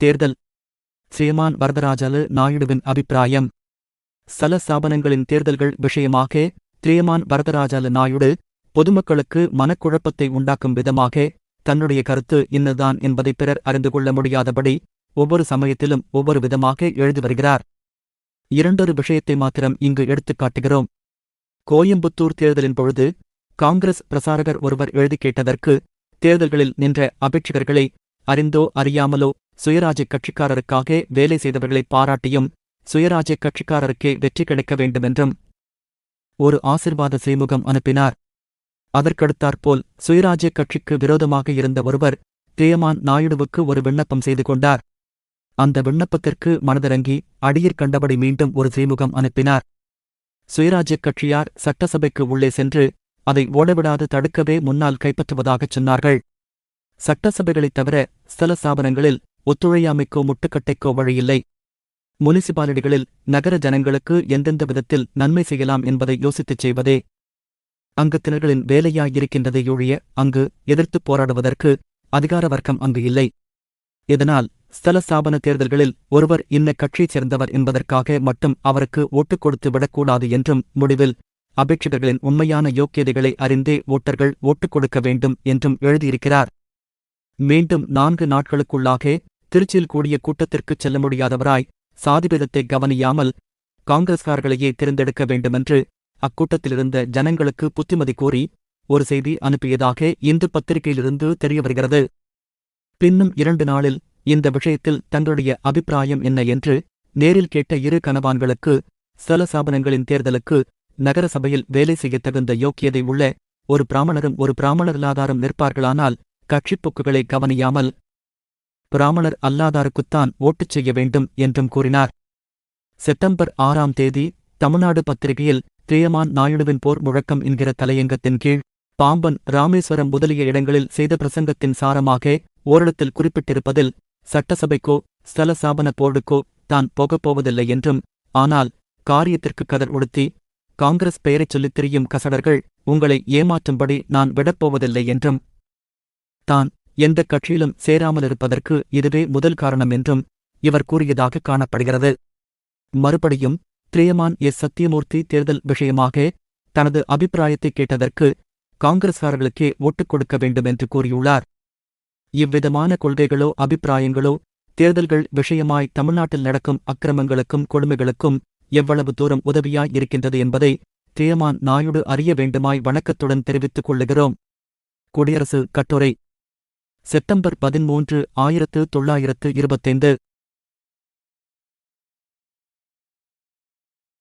தேர்தல் ஸ்ரீமான் வரதராஜலு நாயுடுவின் அபிப்பிராயம். ஸ்தல ஸ்தாபனங்களின் தேர்தல்கள் விஷயமாக ஸ்ரீமான் வரதராஜலு நாயுடு பொதுமக்களுக்கு மனக்குழப்பத்தை உண்டாக்கும் விதமாக தன்னுடைய கருத்து இன்னதுதான் என்பதை பிறர் அறிந்து கொள்ள முடியாதபடி ஒவ்வொரு சமயத்திலும் ஒவ்வொரு விதமாக எழுதி வருகிறார். இரண்டொரு விஷயத்தை மாத்திரம் இங்கு எடுத்துக் காட்டுகிறோம். கோயம்புத்தூர் தேர்தலின் பொழுது காங்கிரஸ் பிரசாரகர் ஒருவர் எழுதி கேட்டதற்கு தேர்தல்களில் நின்ற அபேட்சகர்களை அறிந்தோ அறியாமலோ சுயராஜ்யக் கட்சிக்காரருக்காக வேலை செய்தவர்களை பாராட்டியும் சுயராஜ்யக் கட்சிக்காரருக்கே வெற்றி கிடைக்க வேண்டுமென்றும் ஒரு ஆசிர்வாத செய்முகம் அனுப்பினார். அதற்கடுத்தாற்போல் சுயராஜ்யக் கட்சிக்கு விரோதமாக இருந்த ஒருவர் ஸ்ரீமான் நாயுடுவுக்கு ஒரு விண்ணப்பம் செய்து கொண்டார். அந்த விண்ணப்பத்திற்கு மனதிறங்கி அடியிற் கண்டபடி மீண்டும் ஒரு செய்முகம் அனுப்பினார். சுயராஜ்யக் கட்சியார் சட்டசபைக்கு உள்ளே சென்று அதை ஓடவிடாது தடுக்கவே முன்னால் கைப்பற்றுவதாகச் சொன்னார்கள். சட்டசபைகளைத் தவிர ஸ்தல ஸ்தாபனங்களில் ஒத்துழையாமைக்கோ முட்டுக்கட்டைக்கோ வழியில்லை. முனிசிபாலிட்டிகளில் நகர ஜனங்களுக்கு எந்தெந்த விதத்தில் நன்மை செய்யலாம் என்பதை யோசித்துச் செய்வதே அங்கத்தினர்களின் வேலையாயிருக்கின்றதையொழிய அங்கு எதிர்த்துப் போராடுவதற்கு அதிகார வர்க்கம் அங்கு இல்லை. இதனால் ஸ்தல ஸ்தாபன தேர்தல்களில் ஒருவர் இன்ன கட்சியைச் சேர்ந்தவர் என்பதற்காக மட்டும் அவருக்கு ஓட்டுக் கொடுத்து விடக்கூடாது என்றும் முடிவில் அபேட்சகர்களின் உண்மையான யோக்கியதைகளை அறிந்தே ஓட்டர்கள் ஓட்டுக் கொடுக்க வேண்டும் என்றும் எழுதியிருக்கிறார். மீண்டும் 4 நாட்களுக்குள்ளாக திருச்சியில் கூடிய கூட்டத்திற்குச் செல்ல முடியாதவராய் சாதிபேதத்தை கவனியாமல் காங்கிரஸ்காரர்களையே தேர்ந்தெடுக்க வேண்டுமென்று அக்கூட்டத்திலிருந்த ஜனங்களுக்கு புத்திமதி கூறி ஒரு செய்தி அனுப்பியதாக இந்து பத்திரிகையிலிருந்து தெரியவருகிறது. பின்னும் 2 நாளில் இந்த விஷயத்தில் தங்களுடைய அபிப்பிராயம் என்ன என்று நேரில் கேட்ட 2 கனவான்களுக்கு ஸ்தல ஸ்தாபனங்களின் தேர்தலுக்கு நகர சபையில் வேலை செய்யத் தகுந்த யோக்கியதை உள்ள ஒரு பிராமணரும் ஒரு பிராமணரல்லாதாரும் நிற்பார்களானால் கட்சிப்பொக்குகளை கவனியாமல் பிராமணர் அல்லாதாருக்குத்தான் ஓட்டுச் செய்ய வேண்டும் என்றும் கூறினார். செப்டம்பர் 6ஆம் தேதி தமிழ்நாடு பத்திரிகையில் ஸ்ரீமான் நாயுடுவின் போர் முழக்கம் என்கிற தலையங்கத்தின் கீழ் பாம்பன், ராமேஸ்வரம் முதலிய இடங்களில் செய்த பிரசங்கத்தின் சாரமாக ஓரிடத்தில் குறிப்பிட்டிருப்பதில் சட்டசபைக்கோ ஸ்தல ஸ்தாபன போர்டுக்கோ தான் போகப்போவதில்லை என்றும், ஆனால் காரியத்திற்கு கதர் உடுத்தி காங்கிரஸ் பெயரைச் சொல்லித் திரியும் கசடர்கள் உங்களை ஏமாற்றும்படி நான் விடப்போவதில்லை என்றும், தான் எந்தக் கட்சியிலும் சேராமலிருப்பதற்கு இதுவே முதல் காரணம் என்றும் இவர் கூறியதாக காணப்படுகிறது. மறுபடியும் ஸ்ரீமான் எஸ். சத்தியமூர்த்தி தேர்தல் விஷயமாக தனது அபிப்பிராயத்தை கேட்டதற்கு காங்கிரஸ்காரர்களுக்கே ஓட்டுக் கொடுக்க வேண்டுமென்று கூறியுள்ளார். இவ்விதமான கொள்கைகளோ அபிப்பிராயங்களோ தேர்தல்கள் விஷயமாய் தமிழ்நாட்டில் நடக்கும் அக்கிரமங்களுக்கும் கொடுமைகளுக்கும் எவ்வளவு தூரம் உதவியாய் இருக்கின்றது என்பதை ஸ்ரீமான் நாயுடு அறிய வேண்டுமாய் வணக்கத்துடன் தெரிவித்துக் கொள்ளுகிறோம். குடியரசு கட்டுரை செப்டம்பர் 13, 1925